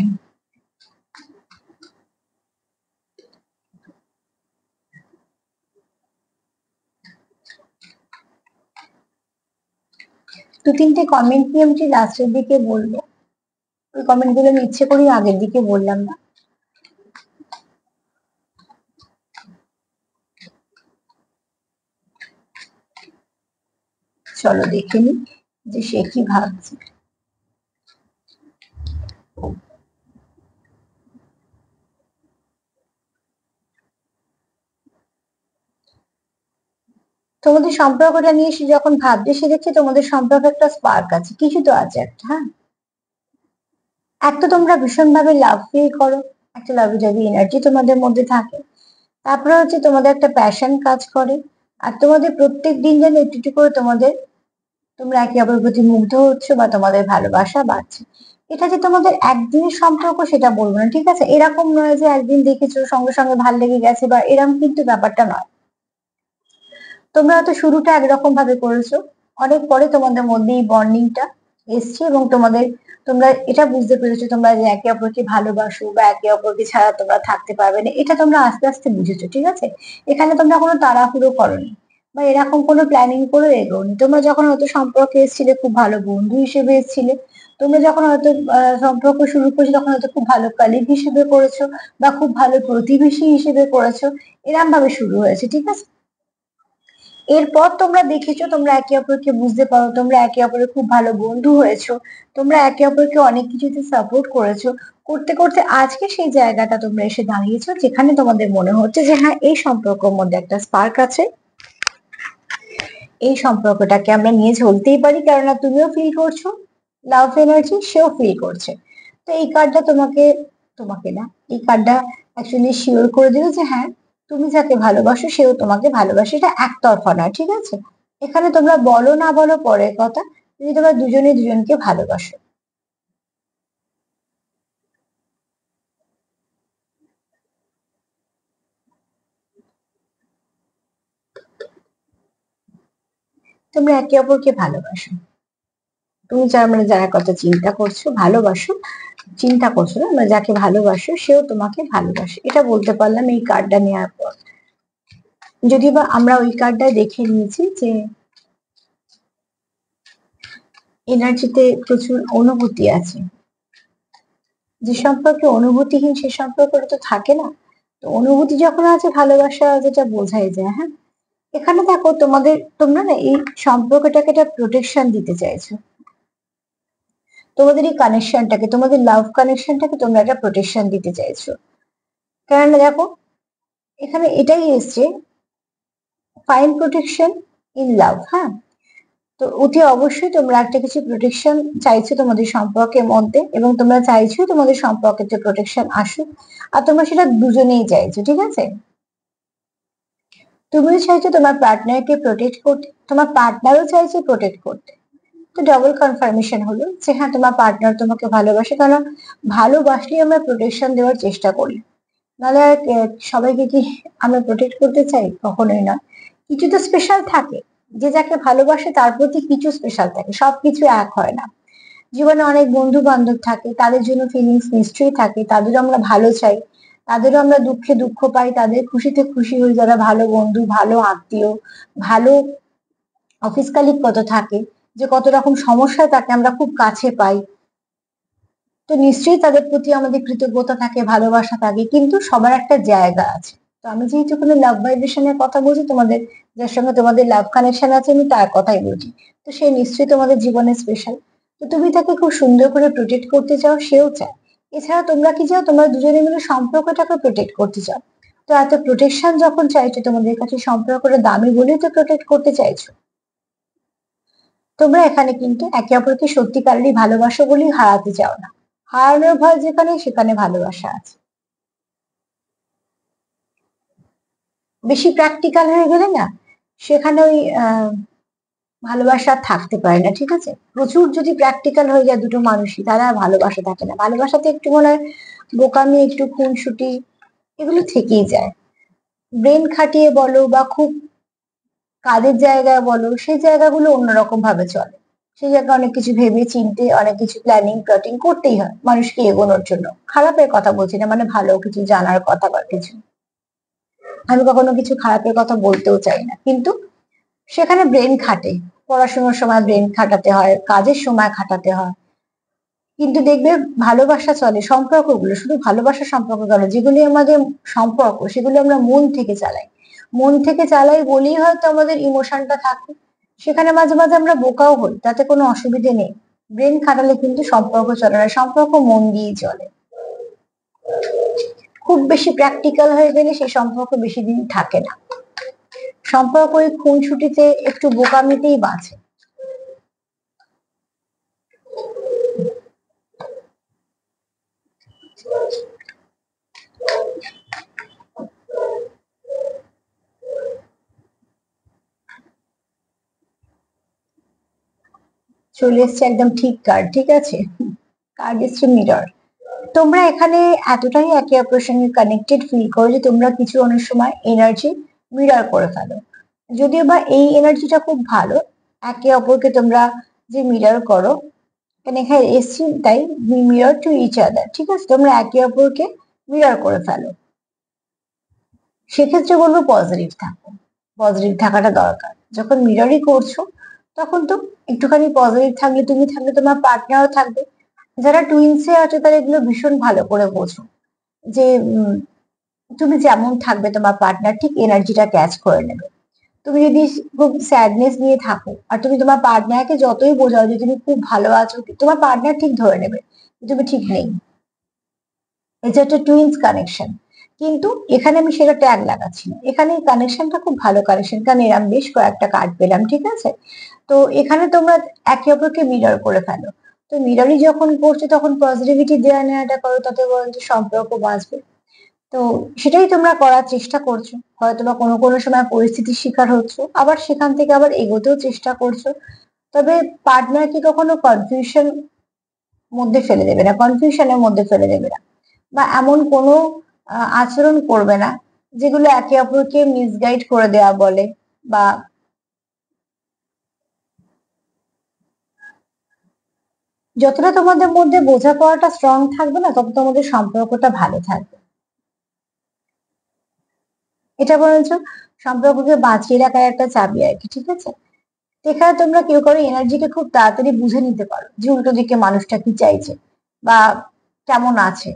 দু তিনটে কমেন্ট নিয়ে আমি লাস্টের দিকে বলবো, ওই কমেন্ট গুলো আমি ইচ্ছে করি আগের দিকে বললাম না। চলো দেখে নি যে সে কি ভাবছে। তোমাদের সম্পর্কটা নিয়ে সে যখন ভাবছে, সে দেখছে তোমাদের সম্পর্কে একটা স্পার্ক আছে, কিছু তো আছে একটা, হ্যাঁ। এক তো তোমরা ভীষণ ভাবে লাভ ফিল করো, একটা লাভ জাবি এনার্জি তোমাদের মধ্যে থাকে। তারপরে হচ্ছে তোমাদের একটা প্যাশন কাজ করে। আর তোমাদের প্রত্যেক দিন যেন একটু একটু করে তোমরা একে অপরের প্রতি মুগ্ধ হচ্ছ, বা তোমাদের ভালোবাসা বাড়ছে। এটা যে তোমাদের একদিনের সম্পর্ক সেটা বলবো না, ঠিক আছে? এরকম নয় যে একদিন দেখেছো সঙ্গে সঙ্গে ভাল লেগে গেছে, বা এরকম কিন্তু ব্যাপারটা নয়। তোমরা হয়তো শুরুটা একরকম ভাবে করেছো, অনেক পরে তোমাদের মধ্যে এই বন্ডিংটা এসছে, এবং তোমরা এটা বুঝতে পেরেছো তোমরা যে একে অপরকে ভালোবাসো, বা একে অপরকে ছাড়া তোমরা থাকতে পারবে না, এটা তোমরা আস্তে আস্তে বুঝেছো, ঠিক আছে? এখানে তোমরা কোনো তাড়াহুড়ো করোনি, বা এরকম কোনো প্ল্যানিং করে এগোনি। তোমরা যখন হয়তো সম্পর্কে এসেছিলে, খুব ভালো বন্ধু হিসেবে এসেছিলে। তোমরা যখন হয়তো সম্পর্ক শুরু করেছো, তখন হয়তো খুব ভালো কলিগ হিসেবে করেছো, বা খুব ভালো প্রতিবেশী হিসেবে করেছো। এরম ভাবে শুরু হয়েছে, ঠিক আছে? এরপর তোমরা দেখেছো, তোমরা একে অপরকে বুঝতে পারো, তোমরা একে অপরের খুব ভালো বন্ধু হয়েছো, তোমরা একে অপরকে অনেক কিছুতে সাপোর্ট করেছো। করতে করতে আজকে সেই জায়গাটা তোমরা এসে দাঁড়িয়েছো যেখানে তোমাদের মনে হচ্ছে যে হ্যাঁ, এই সম্পর্কের মধ্যে একটা স্পার্ক আছে, এই সম্পর্কটাকে আমরা নিয়ে চলতেই পারি, কেননা তুমিও ফিল করছো লাভ এনার্জি, সেও ফিল করছে। তো এই কার্ডটা তোমাকে, তোমাকে না, এই কার্ডটা অ্যাকচুয়ালি শিওর করে দিল যে হ্যাঁ, তুমি যাকে ভালোবাসো সেও তোমাকে ভালোবাসে। এটা একতরফা নয়, ঠিক আছে? এখানে তোমরা বলো না বলো পরের কথা, যদি তোমরা দুজনে দুজনকে ভালোবাসো। তোমরা একে অপরকে ভালোবাসো, তুমি যার মানে যার কথা চিন্তা করছো, ভালোবাসো, চিন্তা করছো না, মানে যাকে ভালোবাসো সেও তোমাকে ভালোবাসে, এটা বলতে পারলাম এই কার্ডটা নেওয়ার পর। যদিও বা আমরা ওই কার্ডটা দেখে নিয়েছি যে এনার্জিতে প্রচুর অনুভূতি আছে, যে সম্পর্কে অনুভূতিহীন সে সম্পর্ক তো থাকে না। তো অনুভূতি যখন আছে, ভালোবাসা যেটা বোঝাই যায়। হ্যাঁ, এখানে দেখো তোমাদের, তোমরা না এই সম্পর্কটাকে একটা প্রোটেকশন দিতে চাইছো, তোমাদের এই কানেকশনটাকে, তোমাদের লাভ কানেকশনটাকে তোমরা একটা প্রোটেকশন দিতে চাইছো। কারণ দেখো, এখানে এটাই এসছে, ফাইন প্রোটেকশন ইন লাভ। হ্যাঁ, তো অতি অবশ্যই তোমরা একটা কিছু প্রোটেকশন চাইছো তোমাদের সম্পর্কের মধ্যে, এবং তোমরা চাইছো তোমাদের সম্পর্কে যে প্রোটেকশন আসুক, আর তোমরা সেটা দুজনেই চাইছো, ঠিক আছে? তুমিও চাইছো তোমার পার্টনারকে প্রোটেক্ট করতে, তোমার পার্টনারও চাইছে প্রোটেক্ট করতে। তো ডবল কনফার্মেশন হলো যে হ্যাঁ, তোমার পার্টনার তোমাকে ভালোবাসে, কারণ ভালোবাসলেই আমরা প্রোটেকশন দেওয়ার চেষ্টা করি। নাহলে আর সবাইকে কি আমরা প্রোটেক্ট করতে চাই? কখনোই না। কিছু তো স্পেশাল থাকে, যে যাকে ভালোবাসে তার প্রতি কিছু স্পেশাল থাকে, সবকিছু এক হয় না। জীবনে অনেক বন্ধু বান্ধব থাকে, তাদের জন্য ফিলিংস নিশ্চয়ই থাকে, তাদেরও আমরা ভালো চাই, তাদেরও আমরা দুঃখে দুঃখ পাই, তাদের খুশিতে খুশি হই, যারা ভালো বন্ধু, ভালো আত্মীয়, ভালো অফিস কালিগ কত থাকে, যে কত রকম সমস্যায় তাকে আমরা খুব কাছে পাই। তো নিশ্চয়ই তাদের প্রতি আমাদের কৃতজ্ঞতা থাকে, ভালোবাসা থাকে, কিন্তু সবার একটা জায়গা আছে। তো আমি যেহেতু কোনো লাভ ভাইব্রেশনের কথা বলছি, তোমাদের যার সঙ্গে তোমাদের লাভ কানেকশন আছে, আমি তার কথাই বলছি। তো সে নিশ্চয়ই তোমাদের জীবনে স্পেশাল। তো তুমি তাকে খুব সুন্দর করে প্রোটেক্ট করতে চাও, সেও চায়। এছাড়া তোমরা কি চাও? তোমরা দুজনে মিলে সম্পর্কটাকে প্রোটেক্ট করতে চাও। তো এত প্রোটেকশন যখন চাইছো, তোমাদের কাছে সম্পর্কটা দামি বলেই তো প্রোটেক্ট করতে চাইছো। তোমরা এখানে কিন্তু একে অপরকে সত্যিকারেরই ভালোবাসো বলেই হারাতে চাও না। হারানোর ভয় যেখানে, সেখানে ভালোবাসা আছে। বেশি প্র্যাকটিক্যাল হয়ে গেলে না, সেখানে ওই ভালোবাসা আর থাকতে পারে না, ঠিক আছে? প্রচুর যদি প্র্যাকটিক্যাল হয়ে যায় দুটো মানুষই, তারা আর ভালোবাসা থাকে না। ভালোবাসাতে একটু মনে হয় বোকামি, একটু খুনসুটি, এগুলো থেকেই যায়। ব্রেন খাটিয়ে বলো বা খুব কাজের জায়গায় বলো, সেই জায়গাগুলো অন্যরকম ভাবে চলে। সেই জায়গায় অনেক কিছু ভেবে চিন্তে, অনেক কিছু প্ল্যানিং প্লটিং করতেই হয় মানুষকে এগোনোর জন্য। খারাপের কথা বলছি না, মানে ভালো কিছু জানার কথা বা কিছু, আমি কখনো কিছু খারাপের কথা বলতেও চাই না, কিন্তু সেখানে ব্রেন খাটে। পড়াশোনার সময় ব্রেন খাটাতে হয়, কাজের সময় খাটাতে হয়। কিন্তু দেখবে ভালোবাসা চলে, সম্পর্কগুলো, শুধু ভালোবাসার সম্পর্ক কেন, যেগুলি আমাদের সম্পর্ক, সেগুলো আমরা মন থেকে চালাই। মন থেকে চালাই বলেই হয়তো আমাদের ইমোশনটা থাকে। সেখানে মাঝে মাঝে আমরা বোকাও হই, তাতে কোনো অসুবিধে নেই। ব্রেন খাটালে কিন্তু সম্পর্ক চলে না, সম্পর্ক মন দিয়েই চলে। খুব বেশি প্র্যাকটিক্যাল হয়ে গেলে সেই সম্পর্ক বেশি দিন থাকে না। সম্পর্ক ওই খুনসুটিতে, একটু বোকামিতেই বাঁচে। চলে এসছে একদম ঠিক কার্ড, ঠিক আছে? কার্ড এসছে মিরর। তোমরা এখানে এতটাই একে অপরের সঙ্গে কানেক্টেড ফিল করো যে তোমরা কিছু অনেক সময় এনার্জি মিরর করে ফেলো। যদিও বা এই এনার্জিটা খুব ভালো, একে অপরকে তোমরা যে মিরর করো, এখানে এখানে এসছি তাই, মিরর টু ইচ আদার, ঠিক আছে? তোমরা একে অপরকে মিরর করে ফেলো। সেক্ষেত্রে বলবো পজিটিভ থাকো, পজিটিভ থাকাটা দরকার। যখন মিররই করছো, তখন তো একটুখানি পজিটিভ থাকলে, তুমি থাকলে তোমার পার্টনারও থাকবে। যারা টুইন্সে আছে তারা এগুলো ভীষণ ভালো করে বোঝো, যে তুমি যেমন থাকবে তোমার পার্টনার ঠিক এনার্জিটা ক্যাচ করে নেবে। তুমি যদি খুব স্যাডনেস নিয়ে থাকো আর তুমি তোমার পার্টনারকে যতই বোঝাও যে তুমি খুব ভালো আছো, তোমার পার্টনার ঠিক ধরে নেবে যে তুমি ঠিক নেই। এটা একটা টুইন্স কানেকশন। কিন্তু এখানে আমি সেটা ট্যাগ লাগাচ্ছি না, এখানে কানেকশনটা খুব ভালো কানেকশন, কারণ এরম বেশ কয়েকটা কার্ড পেলাম, ঠিক আছে? তো এখানে তোমরা একে অপরকে মিরর করে ফেলো। তো মিররই যখন করছো তখন পজিটিভিটি দেওয়া নেওয়াটা করো, তাতে বরঞ্চ সম্পর্ক বাঁচবে। তো সেটাই তোমরা করার চেষ্টা করছো, হয়তো বা কোনো কোনো সময় পরিস্থিতির শিকার হচ্ছ, আবার সেখান থেকে আবার এগোতেও চেষ্টা করছো। তবে পার্টনারকে কখনো কনফিউশন মধ্যে ফেলে দেবে না, কনফিউশনের মধ্যে ফেলে দেবে না, বা এমন কোনো আচরণ করবে না যেগুলো একে অপরকে মিসগাইড করে দেওয়া বলে, বা যতটা তোমাদের মধ্যে বোঝাপড়াটা স্ট্রং থাকবে না, তত তোমাদের সম্পর্কটা ভালো থাকবে। এটা বরঞ্চ সম্পর্ককে বাঁচিয়ে রাখার একটা চাবি আর কি, ঠিক আছে? এখানে তোমরা কেউ কারো এনার্জিকে খুব তাড়াতাড়ি বুঝে নিতে পারো যে উল্টো দিকে মানুষটা কি চাইছে বা কেমন আছে।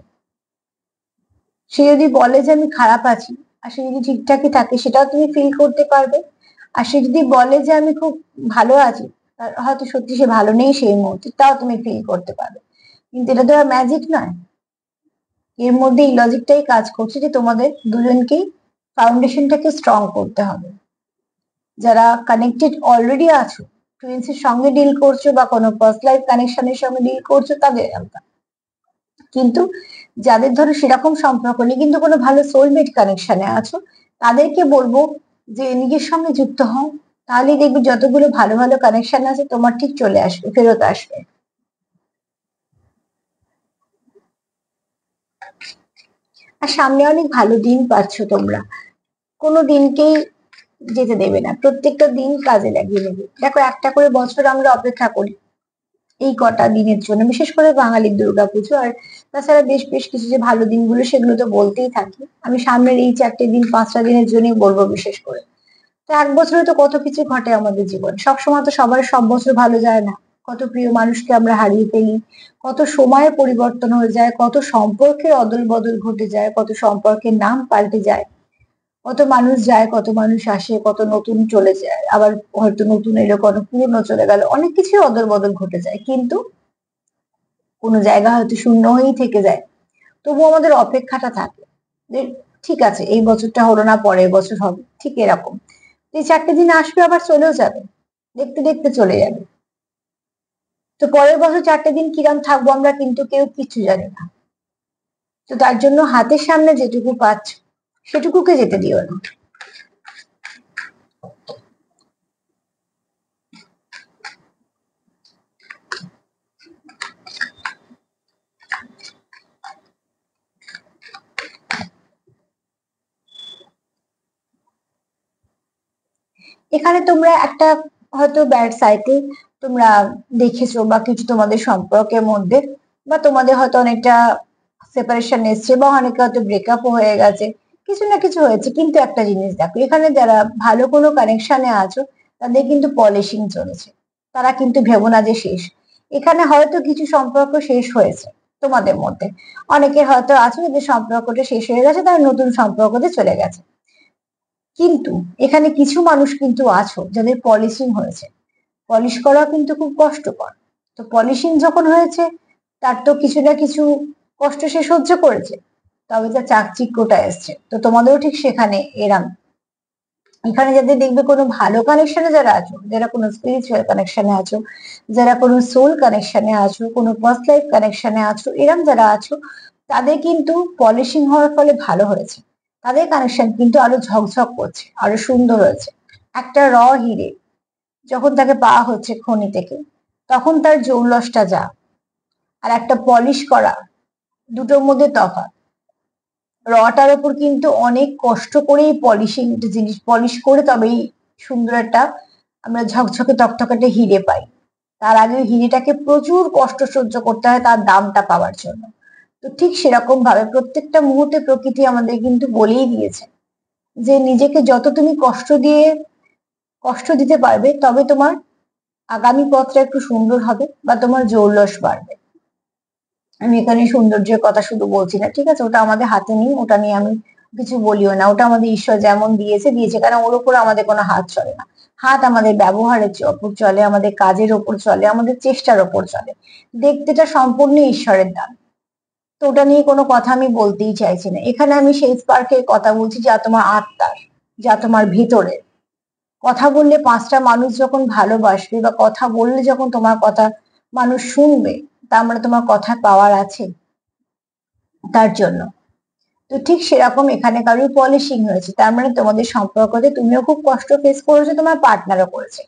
সে যদি বলে যে আমি খারাপ আছি, আর সে যদি ঠিকঠাকই থাকে, সেটাও তুমি ফিল করতে পারবে। আর সে যদি বলে যে আমি খুব ভালো আছি, আর হয়তো সত্যি সে ভালো নেই সেই মুহূর্তে, তাও তুমি ফিল করতে পারবে। কিন্তু এটা তো আর ম্যাজিক নয়। এর মধ্যে এই লজিকটাই কাজ করছে যে তোমাদের দুজনকেই ফাউন্ডেশনটাকে স্ট্রং করতে হবে। যারা কানেক্টেড অলরেডি আছো, টুইন্স এর সঙ্গে ডিল করছো বা কোনো ফার্স্ট লাইফ কানেকশনের সঙ্গে ডিল করছো, তাদের আলাদা। কিন্তু যাদের ধরো সেরকম সম্পর্ক নেই কিন্তু কোনো ভালো সোলমেট কানেকশনে আছো, তাদেরকে বলবো যে নিজের সঙ্গে যুক্ত হও। তাহলেই দেখবে যতগুলো ভালো ভালো কানেকশন আছে তোমার ঠিক চলে আসবে, ফেরত আসবে। আর সামনে অনেক ভালো দিন পাচ্ছ তোমরা, কোনো দিনকেই যেতে দেবে না, প্রত্যেকটা দিন কাজে লাগিয়ে নেবে। দেখো, একটা করে বছর আমরা অপেক্ষা করি এই কটা দিনের জন্য, বিশেষ করে বাঙালির দুর্গাপুজো। আর তাছাড়া বেশ বেশ কিছু যে ভালো দিনগুলো, সেগুলো তো বলতেই থাকি। আমি সামনের এই 4টে দিন 5টা দিনের জন্যই বলবো বিশেষ করে। তো এক বছরে তো কত কিছু ঘটে আমাদের জীবন, সবসময় তো সবার সব বছর ভালো যায় না। কত প্রিয় মানুষকে আমরা হারিয়ে ফেলি, কত সময়ের পরিবর্তন হয়ে যায়, কত সম্পর্কের অদল বদল ঘটে যায়, কত সম্পর্কের নাম পাল্টে যায়, কত মানুষ যায়, কত মানুষ আসে, কত নতুন চলে যায়, আবার হয়তো নতুন এলো, কত পুরনো চলে গেল, অনেক কিছুই অদল বদল ঘটে যায়। কিন্তু কোনো জায়গা হয়তো শূন্য হয়েই থেকে যায়, তবুও আমাদের অপেক্ষাটা থাকে যে ঠিক আছে, এই বছরটা হলো না, পরের বছর হবে, ঠিক এরকম। এই 4টে দিন আসবে, আবার চলেও যাবে, দেখতে দেখতে চলে যাবে। তো পরের বছর 4টে দিন কিরম থাকবো আমরা কিন্তু কেউ কিছু জানি না। তো তার জন্য হাতের সামনে যেটুকু পাচ্ছ সেটুকুকে যেতে দিও না। এখানে তোমরা একটা হয়তো ব্যাড সাইকেল তোমরা দেখেছো, বা কিছু তোমাদের সম্পর্কের মধ্যে, বা তোমাদের হয়তো অনেকটা সেপারেশন এসছে, বা অনেকে হয়তো ব্রেকআপও হয়ে গেছে, কিছু না কিছু হয়েছে। কিন্তু একটা জিনিস দেখো, এখানে যারা ভালো কোনো কানেকশনে আছো, তাদের কিন্তু পলিশিং চলেছে। তারা কিন্তু ভেবো না যে শেষ। এখানে হয়তো কিছু সম্পর্ক শেষ হয়েছে তোমাদের মধ্যে, অনেকের হয়তো আছে যে সম্পর্কটা শেষ হয়ে গেছে, তারা নতুন সম্পর্কতে চলে গেছে। কিন্তু এখানে কিছু মানুষ কিন্তু আছো যাদের পলিশিং হয়েছে। পলিশ করা কিন্তু খুব কষ্টকর। তো পলিশিং যখন হয়েছে, তার তো কিছু না কিছু কষ্ট সে সহ্য করেছে, তবে তার চাকচিক্যটা এসছে। তো তোমাদেরও ঠিক সেখানে এরাম। এখানে যাদের দেখবে কোনো ভালো কানেকশনে যারা আছো, যারা কোনো স্পিরিচুয়াল কানেকশনে আছো, যারা কোনো সোল কানেকশনে আছো, কোনো ফার্স্ট লাইফ কানেকশনে আছো, এরম যারা আছো, তাদের কিন্তু পলিশিং হওয়ার ফলে ভালো হয়েছে। তাদের কানেকশন কিন্তু আরো ঝকঝক করছে, আরো সুন্দর হয়েছে। একটা হিরে যখন তাকে পাওয়া হচ্ছে খনি থেকে, তখন তার জৌলসটা যা, আর একটা পলিশ করা, দুটোর মধ্যে তফাৎ। রটার ওপর কিন্তু অনেক কষ্ট করেই পলিশিং জিনিস পলিশ করে তবেই সুন্দর একটা আমরা ঝকঝকে তকতকাটে হিরে পাই। তার আগে ওই হিরেটাকে প্রচুর কষ্ট সহ্য করতে হয় তার দামটা পাওয়ার জন্য। তো ঠিক সেরকম ভাবে প্রত্যেকটা মুহূর্তে প্রকৃতি আমাদের কিন্তু বলেই দিয়েছে যে নিজেকে যত তুমি কষ্ট দিতে পারবে, তবে তোমার আগামী পথটা একটু সুন্দর হবে, বা তোমার জৌলস বাড়বে। আমি এখানে সৌন্দর্যের কথা শুধু বলছি না, ঠিক আছে? ওটা আমাদের হাতে নেই, ওটা নিয়ে আমি কিছু বলিও না, ওটা আমাদের ঈশ্বর যেমন দিয়েছে দিয়েছে, কারণ ওর উপর আমাদের কোনো হাত চলে না। হাত আমাদের ব্যবহারের ওপর চলে, আমাদের কাজের ওপর চলে, আমাদের চেষ্টার ওপর চলে। দেখতেটা সম্পূর্ণ ঈশ্বরের দান। তো ওটা নিয়ে কোনো কথা আমি বলতেই চাইছি না। এখানে আমি সেই স্পার্কের কথা বলছি যা তোমার আত্মার, যা তোমার ভিতরে। কথা বললে পাঁচটা মানুষ যখন ভালোবাসবে, বা কথা বললে যখন তোমার কথা মানুষ শুনবে, তার মানে তোমার কথা পাওয়ার আছে তার জন্য। তো ঠিক সেরকম এখানে কারোর পলিশিং হয়েছে, তার মানে তোমাদের সম্পর্কতে তুমিও খুব কষ্ট ফেস করেছো, তোমার পার্টনারও করেছে।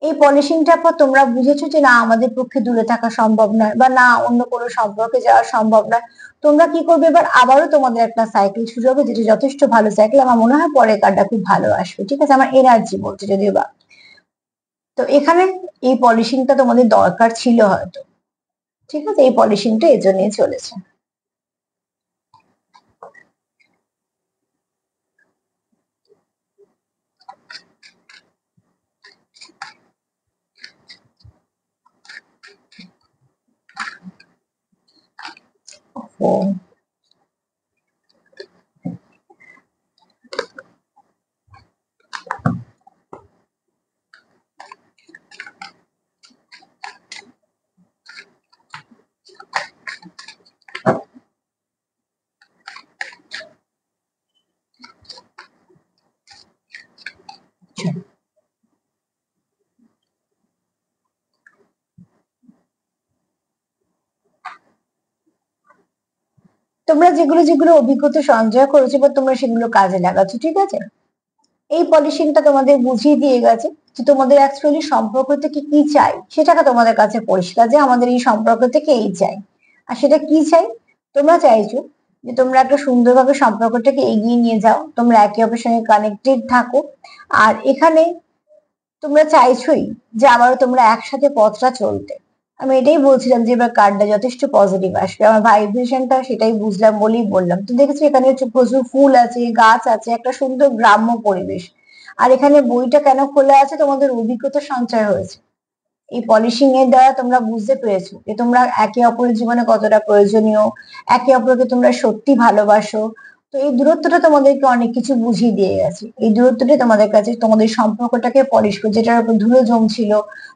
এই পলিশিংটার পর তোমরা বুঝেছো যে না, আমাদের পক্ষে দূরে থাকা সম্ভব নয়, বা না অন্য কোনো সম্পর্কে যাওয়া সম্ভব নয়। তোমরা কি করবে, এবার আবারও তোমাদের একটা সাইকেল শুরু হবে, যেটা যথেষ্ট ভালো সাইকেল। আমার মনে হয় পরের কার্ডটা খুব ভালো আসবে, ঠিক আছে, আমার এনার্জি বলছে যদিও বা। তো এখানে এই পলিশিংটা তোমাদের দরকার ছিল হয়তো, ঠিক আছে, এই পলিশিংটা এজন্যই চলেছে। ও, তোমরা যেগুলো যেগুলো অভিজ্ঞতা সঞ্চয় করেছো, বা তোমরা সেগুলো কাজে লাগাচ্ছ, ঠিক আছে। এই পলিশিংটা তোমাদের বুঝিয়ে দিয়ে গেছে যে তোমাদের অ্যাকচুয়ালি সম্পর্ক থেকে কি চাই, সেটাকে তোমাদের কাছে পরিষ্কার যে আমাদের এই সম্পর্ক থেকে এই চাই। আর সেটা কি চাই, তোমরা চাইছো যে তোমরা একটা সুন্দরভাবে সম্পর্কটাকে এগিয়ে নিয়ে যাও, তোমরা একে অপরের সঙ্গে কানেক্টেড থাকো। আর এখানে তোমরা চাইছোই যে আবারও তোমরা একসাথে পথটা চলতে। আমি এটাই বলছিলাম যে এবার কার্ডটা যথেষ্ট পজিটিভ আসবে, আমার ভাইব্রেশনটা সেটাই বুঝলাম বলেই বললাম। তো দেখেছি এখানে হচ্ছে প্রচুর ফুল আছে, গাছ আছে, একটা সুন্দর গ্রাম্য পরিবেশ। আর এখানে বইটা কেন খোলা আছে, তোমাদের অভিজ্ঞতা সঞ্চয় হয়েছে। এই পলিশিং এর দ্বারা তোমরা বুঝতে পেরেছো যে তোমরা একে অপরের জীবনে কতটা প্রয়োজনীয়, একে অপরকে তোমরা সত্যি ভালোবাসো। তো এই দূরত্বটা তোমাদেরকে অনেক কিছু বুঝিয়ে দিয়ে গেছে। এই দূরত্বটা তোমাদের কাছে তোমাদের সম্পর্কটাকে পলিশ করে, যেটার উপর ধুলো জমছিল,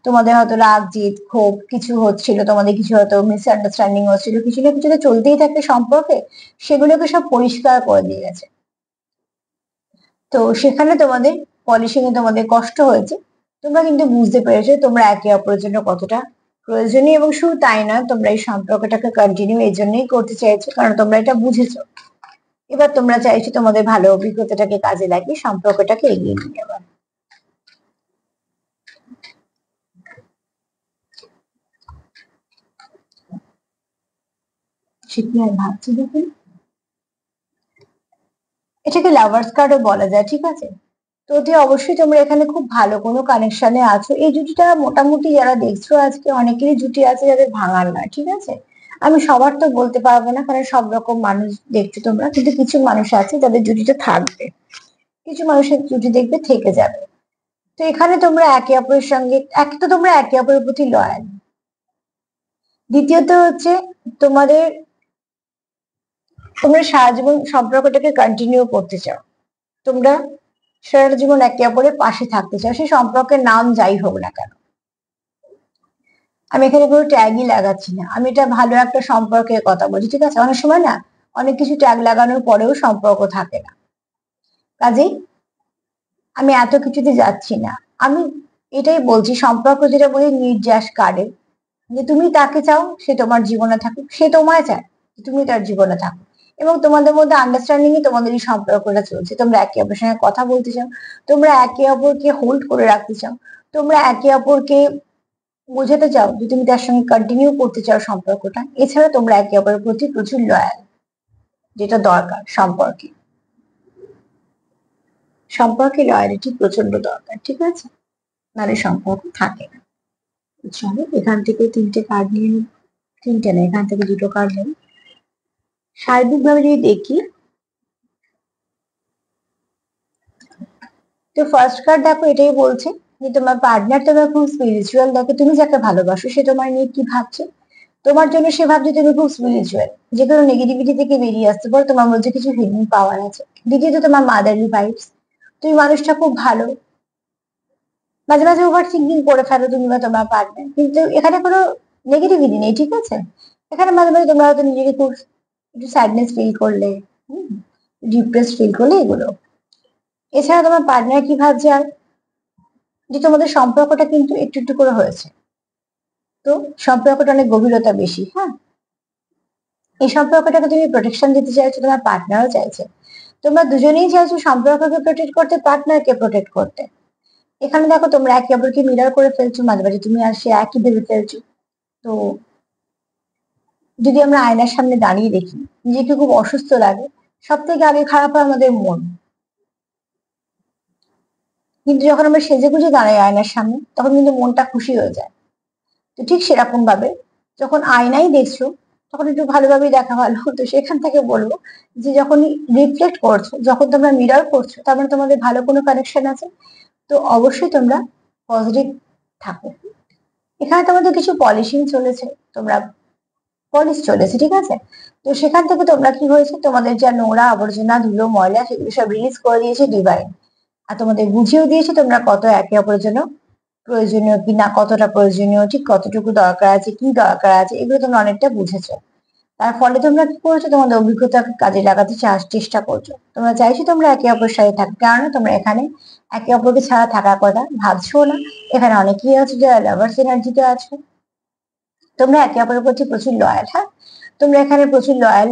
তোমাদের হয়তো রাগ জিদ ক্ষোভ কিছু হচ্ছিল, তোমাদের কিছু হয়তো মিসআন্ডারস্ট্যান্ডিং হচ্ছিল, কিছু না কিছু তো চলতেই থাকে সম্পর্কে, সেগুলোকে সব পরিষ্কার করে দিয়ে গেছে। তো সেখানে তোমাদের পলিশিং এ তোমাদের কষ্ট হয়েছে, তোমরা কিন্তু বুঝতে পেরেছো তোমরা একে অপরের জন্য কতটা প্রয়োজনীয়। এবং শুধু তাই না, তোমরা এই সম্পর্কটাকে কন্টিনিউ এই জন্যই করতে চাইছো কারণ তোমরা এটা বুঝেছো। এবার তোমরা চাইছো তোমাদের ভালো অভিজ্ঞতাটাকে কাজে লাগিয়ে সম্পর্কটাকে এগিয়ে নিয়ে যাওয়ার। সে কি আর ভাবছি দেখুন, এটাকে লাভার্স কার্ডও বলা যায়, ঠিক আছে। তো যে অবশ্যই তোমরা এখানে খুব ভালো কোনো কানেকশনে আছো। এই জুটিটা মোটামুটি যারা দেখছো আজকে, অনেকেরই জুটি আছে যাদের ভাঙার নয়, ঠিক আছে। আমি সবার তো বলতে পারবো না, কারণ সব রকম মানুষ দেখছো তোমরা, কিন্তু কিছু মানুষ আছে যাদের জুটিটা থাকবে, কিছু মানুষের জুটি দেখবে থেকে যাবে। তো এখানে তোমরা একে অপরের সঙ্গে, এক তো তোমরা একে অপরের প্রতি লয়াল, দ্বিতীয়ত হচ্ছে তোমাদের, তোমরা সারা জীবন সম্পর্কটাকে কন্টিনিউ করতে চাও। তোমরা সারা জীবন একে অপরের পাশে থাকতে চাও, সেই সম্পর্কের নাম যাই হোক না কেন। আমি এখানে কোনো ট্যাগই লাগাচ্ছি না, আমি এটা ভালো একটা সম্পর্কের কথা বলছি, ঠিক আছে। অনেক সময় না অনেক কিছু ট্যাগ লাগানোর পরেও সম্পর্ক থাকে না, কাজেই আমি এত কিছুতে যাচ্ছি না। আমি এটাই বলছি, সম্পর্ক যেটা বলি নির্যাস কার্ডে, যে তুমি তাকে চাও সে তোমার জীবনে থাকুক, সে তোমায় চায় তুমি তার জীবনে থাকো, এবং তোমাদের মধ্যে আন্ডারস্ট্যান্ডিং এ তোমাদের এই সম্পর্কটা চলছে। তোমরা একে অপরের সঙ্গে কথা বলতে চাও, তোমরা একে অপরকে হোল্ড করে রাখতে চাও, তোমরা একে অপরকে বোঝাতে চাও যে তুমি তার সঙ্গে কন্টিনিউ করতে চাও সম্পর্কটা। এছাড়া তোমরা একে অপরের প্রতি প্রচুর লয়াল, যেটা দরকার সম্পর্কে। সম্পর্কে লয়ালিটি প্রচন্ড দরকার, ঠিক আছে, নাহলে সম্পর্ক থাকে না। চলো এখান থেকে তিনটে কার্ড নিয়ে নিই। তিনটে না, এখান থেকে দুটো কার্ড নেই। সার্বিকভাবে যদি দেখি, তো ফার্স্ট কার্ড দেখো এটাই বলছে যে তোমার পার্টনার তোমার খুব স্পিরিচুয়াল, দেখো তুমি যাকে ভালোবাসো সে তোমার নিয়ে কি ভাবছে। তোমার জন্য সে ভাবছে তুমি খুব স্পিরিচুয়াল, যে কোনো নেগেটিভিটি থেকে বেরিয়ে আসতে পারো, তোমার মধ্যে কিছু হিলিং পাওয়ার আছে। দ্বিতীয়ত তোমার মাদারলি ভাইবস, তুমি মানুষটা খুব ভালো। মাঝে মাঝে ওভার থিঙ্কিং করে ফেলো তুমি বা তোমার পার্টনার, কিন্তু এখানে কোনো নেগেটিভিটি নেই, ঠিক আছে? এখানে মাঝে মাঝে তোমরা হয়তো নিজেকে খুব একটু স্যাডনেস ফিল করলে, ডিপ্রেস ফিল করলে, এগুলো। এছাড়া তোমার পার্টনার কি ভাবছে আর, যে তোমাদের সম্পর্কটা কিন্তু একটু একটু করে হয়েছে, তো সম্পর্কটা অনেক গভীরতা বেশি, হ্যাঁ। এই সম্পর্কটাকে তুমি প্রোটেকশন দিতে চাইছো, তোমার পার্টনারও চাইছে। তোমরা দুজনেই চাইছো সম্পর্ককে প্রোটেক্ট করতে, পার্টনারকে প্রোটেক্ট করতে। এখানে দেখো তোমরা একে অপরকে মিরর করে ফেলছো, মাঝে মাঝে তুমি আর সে একই ভেবে ফেলছো। তো যদি আমরা আয়নার সামনে দাঁড়িয়ে দেখি, নিজেকে খুব অসুস্থ লাগে, সব থেকে আগে খারাপ হয় আমাদের মন। কিন্তু যখন আমরা সেজে গুজে দাঁড়াই আয়নার সামনে, তখন কিন্তু মনটা খুশি হয়ে যায়। তো ঠিক সেরকম ভাবে যখন আয়নাই দেখছো, তখন একটু ভালোভাবেই দেখা ভালো। তো সেখান থেকে বলবো যে যখন রিফ্লেক্ট করছো, যখন তোমরা মিরর করছো, তার মানে তোমাদের ভালো কোনো কানেকশন আছে। তো অবশ্যই তোমরা পজিটিভ থাকো। এখানে তোমাদের কিছু পলিশিং চলেছে, তোমরা পলিশ চলেছে, ঠিক আছে? তো সেখান থেকে তোমরা কি হয়েছে, তোমাদের যা নোংরা আবর্জনা ধুলো ময়লা সেগুলো সব রিলিজ করে দিয়েছে ডিভাইন। আর তোমাদের বুঝিয়েও দিয়েছে তোমরা কত একে অপরের জন্য প্রয়োজনীয় কি না, কতটা প্রয়োজনীয়, ঠিক কতটুকু দরকার আছে, কি দরকার আছে, এগুলো তোমরা অনেকটা বুঝেছো। তার ফলে তোমরা কি করছো, তোমাদের অভিজ্ঞতাকে কাজে লাগাতে চেষ্টা করছো। তোমরা চাইছো তোমরা একে অপরের সাথে থাকো, কারণ তোমরা এখানে একে অপরকে ছাড়া থাকার কথা ভাবছো না। এখানে অনেকেই আছে যারা লাভার্স এনার্জিতে আছো। তোমরা একে অপরের প্রতি প্রচুর লয়াল, হ্যাঁ। তোমরা এখানে প্রচুর লয়াল।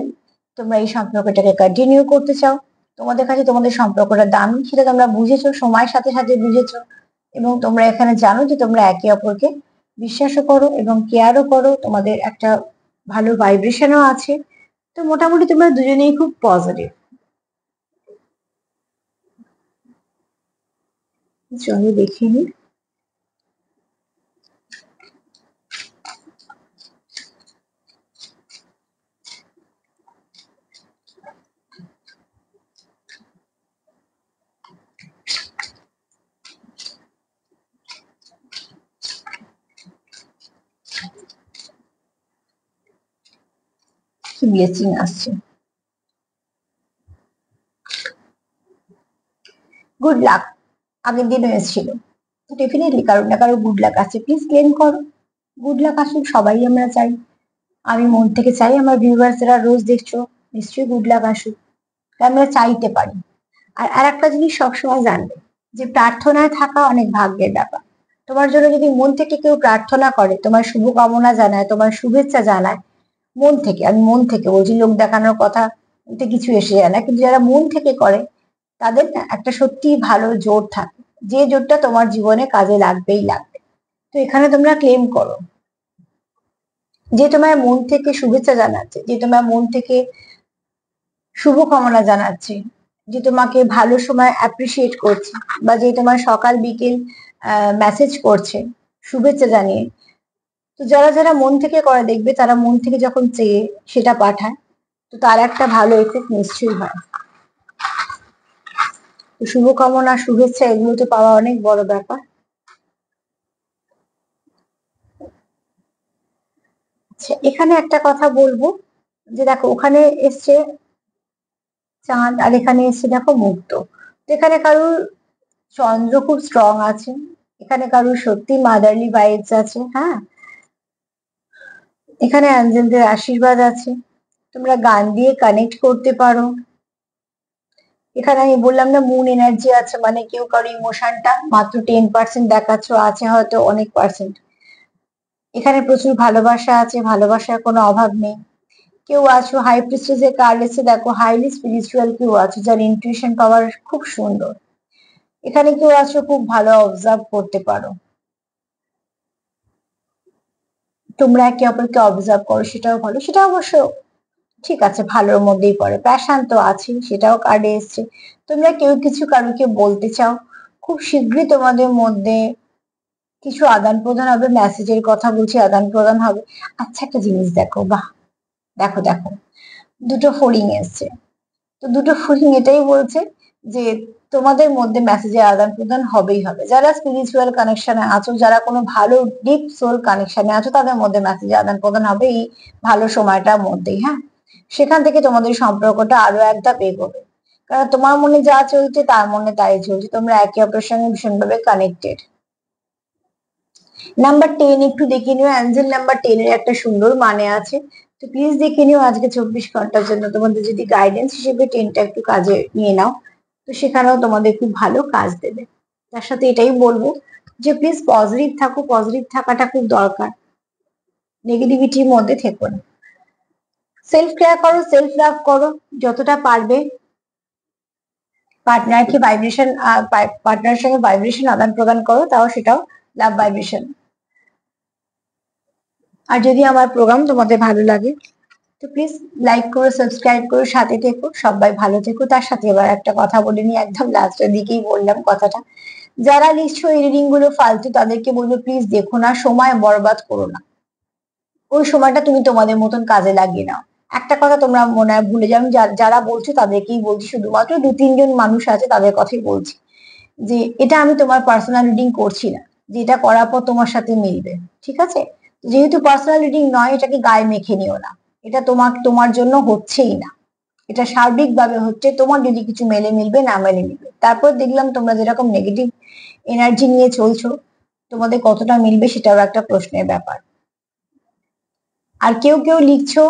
তোমরা এই সম্পর্কটাকে কন্টিনিউ করতে চাও। তোমাদের কাছে তোমাদের সম্পর্কটা দামি, সেটা তোমরা বুঝেছো, সময়ের সাথে সাথে বুঝেছো। এবং তোমরা এখানে জানো যে তোমরা একে অপরকে বিশ্বাসও করো এবং কেয়ারও করো, তোমাদের একটা ভালো ভাইব্রেশনও আছে। তো মোটামুটি তোমরা দুজনেই খুব পজিটিভ। চলো দেখে নি। কি ব্লেসিং আসছে। গুড লাক আগের দিনও এসেছিল। ডেফিনেটলি কারোর না কারোর গুড লাক আছে, প্লিজ ক্লেম করো। গুড লাক আসুক, সবাই আমরা চাই। আমি মন থেকে চাই আমার ভিউয়ার্সরা রোজ দেখছো, নিশ্চয়ই গুড লাক আসুক। আমরা চাইতে পারি। আর আরেকটা জিনিস সবসময় জানবে, যে প্রার্থনায় থাকা অনেক ভাগ্যের ব্যাপার। তোমার জন্য যদি মন থেকে কেউ প্রার্থনা করে, তোমার শুভকামনা জানায়, তোমার শুভেচ্ছা জানায়, মন থেকে, আমি মন থেকে বলছি, লোক দেখানোর কথা এতে কিছু এসে যায় না, কিন্তু যারা মন থেকে করে, তাদের না একটা সত্যি ভালো জোর থাকে, যে জোরটা তোমার জীবনে কাজে লাগবেই লাগবে। তো এখানে তোমরা ক্লেম করো, যে তোমার মন থেকে শুভেচ্ছা জানাচ্ছে, যে তোমার মন থেকে শুভকামনা জানাচ্ছে, যে তোমাকে ভালো সময় অ্যাপ্রিসিয়েট করছে, বা যে তোমার সকাল বিকেল মেসেজ করছে শুভেচ্ছা জানিয়ে। তো যারা যারা মন থেকে করে, দেখবে তারা মন থেকে যখন চেয়ে সেটা পাঠায়, তো তার একটা ভালো এফেক্ট নিশ্চয়ই হয়। তো শুভকামনা, শুভেচ্ছা, এগুলো তো পাওয়া অনেক বড় ব্যাপার। আচ্ছা, এখানে একটা কথা বলবো, যে দেখো ওখানে এসছে চাঁদ, আর এখানে এসছে দেখো মুক্ত। তো এখানে কারুর চন্দ্র খুব স্ট্রং আছে, এখানে কারুর সত্যি মাদারলি ভাইবস আছে, হ্যাঁ। এখানে অ্যাঞ্জেলদের আশীর্বাদ আছে, তোমরা গান দিয়ে কানেক্ট করতে পারো। এখানে আমি বললাম না মুন এনার্জি আছে, মানে কেউ কারো ইমোশনটা মাত্র 10% দেখাচ্ছ, আছে হয়তো অনেক পার্সেন্ট। এখানে প্রচুর ভালোবাসা আছে, ভালোবাসার কোনো অভাব নেই। কেউ আছো, হাই প্রিস্টেসের কার্ড এসে দেখো, হাইলি স্পিরিচুয়াল কেউ আছো, যার ইনটিউশন পাওয়ার খুব সুন্দর। এখানে কেউ আছো খুব ভালো অবজার্ভ করতে পারো, তোমরা একে অপরকে অবজার্ভ করো, সেটাও ভালো, সেটা অবশ্য ঠিক আছে, ভালোর মধ্যেই পড়ে। প্যাশন তো আছে, সেটাও কার্ডে এসছে। তোমরা কেউ কিছু কারোকে বলতে চাও, খুব শীঘ্রই তোমাদের মধ্যে কিছু আদান প্রদান হবে, মেসেজের কথা বলছি, আদান প্রদান হবে। আচ্ছা, একটা জিনিস দেখো, বাহ, দেখো দেখো, দুটো ফড়িং এসছে। তো দুটো ফড়িং এটাই বলছে যে তোমাদের মধ্যে মেসেজের আদান প্রদান হবেই হবে। যারা স্পিরিচুয়াল কানেকশনে আছো, যারা কোনো ভালো ডিপ সোল কানেকশনে আছো, তাদের মধ্যে মেসেজের আদান প্রদান হবে এই ভালো সময়টার মধ্যেই। হ্যাঁ, সেখান থেকে তোমাদের সম্পর্কটা আরো এক ধাপ এগোবে, কারণ তোমার মনে যা চলছে তার মনে তাই চলছে, তোমরা একে অপরের সঙ্গে ভীষণভাবে কানেক্টেড। নাম্বার 10 একটু দেখে নিও, অ্যাঞ্জেল নাম্বার 10 এর একটা সুন্দর মানে আছে, তো প্লিজ দেখে নিও আজকে 24 ঘন্টার জন্য তোমাদের যদি গাইডেন্স হিসেবে 10টা একটু কাজে নিয়ে নাও, তো সেখানেও তোমাদের খুব ভালো কাজ দেবে। তার সাথে এটাই বলবো যে প্লিজ পজিটিভ থাকো, পজিটিভ থাকাটা খুব দরকার, নেগেটিভিটির মধ্যে থেকো না। সেলফ কেয়ার করো, সেলফ লাভ করো যতটা পারবে, পার্টনারকে ভাইব্রেশন, পার্টনারের সঙ্গে ভাইব্রেশন আদান প্রদান করো, তাও সেটাও লাভ ভাইব্রেশন। আর যদি আমার প্রোগ্রাম তোমাদের ভালো লাগে তো প্লিজ লাইক করো, সাবস্ক্রাইব করো, সাথে থেকো, সবাই ভালো থেকো। তার সাথে এবার একটা কথা বলে নি, একদম লাস্টের দিকেই বললাম কথাটা, যারা লিখছো এই রিডিং গুলো ফালতু, তাদেরকে বলবো প্লিজ দেখো না, সময় বরবাদ করো না, ওই সময়টা তুমি তোমাদের মতন কাজে লাগিয়ে নাও। একটা কথা তোমরা মনে হয় ভুলে যাও, আমি যারা বলছো তাদেরকেই বলছি, শুধুমাত্র 2-3 জন মানুষ আছে তাদের কথাই বলছি, যে এটা আমি তোমার পার্সোনাল রিডিং করছি না, যে এটা করার পর তোমার সাথে মিলবে, ঠিক আছে? যেহেতু পার্সোনাল রিডিং নয়, এটাকে গায়ে মেখে নিও না, এটা তোমার জন্য হচ্ছেই না, এটা সার্বিক ভাবে হচ্ছে, তোমার যদি কিছু মেলে মিলবে, না মেলে মিলবে। তারপর দেখলাম তোমরা যেরকম নেগেটিভ এনার্জি নিয়ে চলছো, তোমাদের কতটা মিলবে সেটাও একটা প্রশ্নের ব্যাপার। আর কেউ কেউ লিখছো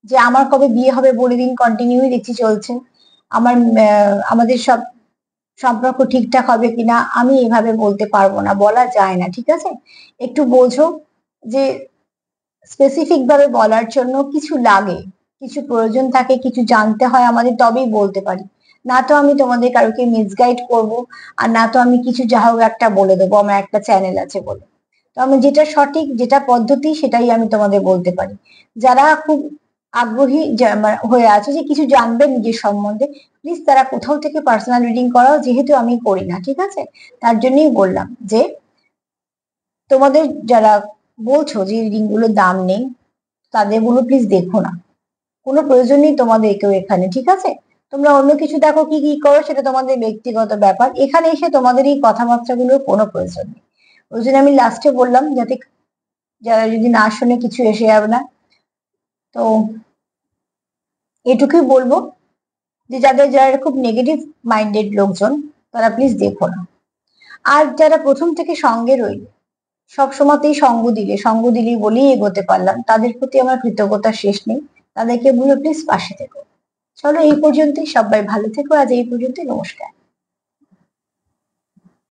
যে আমার কবে বিয়ে হবে বলে দিন, কন্টিনিউ দেখছি চলছে, আমাদের সব সম্পর্ক ঠিকঠাক হবে কিনা, আমি এভাবে বলতে পারবো না, বলা যায় না, ঠিক আছে? একটু বোঝো যে স্পেসিফিক ভাবে বলার জন্য কিছু লাগে, কিছু প্রয়োজন থাকে, কিছু জানতে হয় আমাদের, তবেই বলতে পারি। না তো আমি তোমাদের কারোকে মিসগাইড করব, আর না তো আমি কিছু যা হোক একটা বলে দেবো আমার একটা চ্যানেল আছে বলে। তো আমি যেটা সঠিক, যেটা পদ্ধতি, সেটাই আমি তোমাদের বলতে পারি। যারা খুব আগ্রহী হয়ে আছে যে কিছু জানবে নিজের সম্বন্ধে, প্লিজ তারা কোথাও থেকে পার্সোনাল রিডিং করাও, যেহেতু আমি করি না, ঠিক আছে? তার জন্যই বললাম যে তোমাদের যারা বলছো যে রিডিং গুলোর দাম নেই, তাদের বলো প্লিজ দেখো না, কোনো প্রয়োজন নেই তোমাদের কেউ এখানে, ঠিক আছে? তোমরা অন্য কিছু দেখো, কি কি করো সেটা তোমাদের ব্যক্তিগত ব্যাপার, এখানে এসে তোমাদের এই কথাবার্তাগুলোর কোনো প্রয়োজন নেই। ওই জন্য আমি লাস্টে বললাম, যাতে যারা যদি না শুনে কিছু এসে যাবে না। তো এটুকুই বলবো যে যারা খুব নেগেটিভ মাইন্ডেড লোকজন, তারা প্লিজ দেখো না। আর যারা প্রথম থেকে সঙ্গে রইল, সব সময়তেই সঙ্গ দিলেই বলেই এগোতে পারলাম, তাদের প্রতি আমার কৃতজ্ঞতা শেষ নেই, তাদেরকে বলো প্লিজ পাশে থেকো। চলো এই পর্যন্তই, সবাই ভালো থেকো, আজ এই পর্যন্তই, নমস্কার।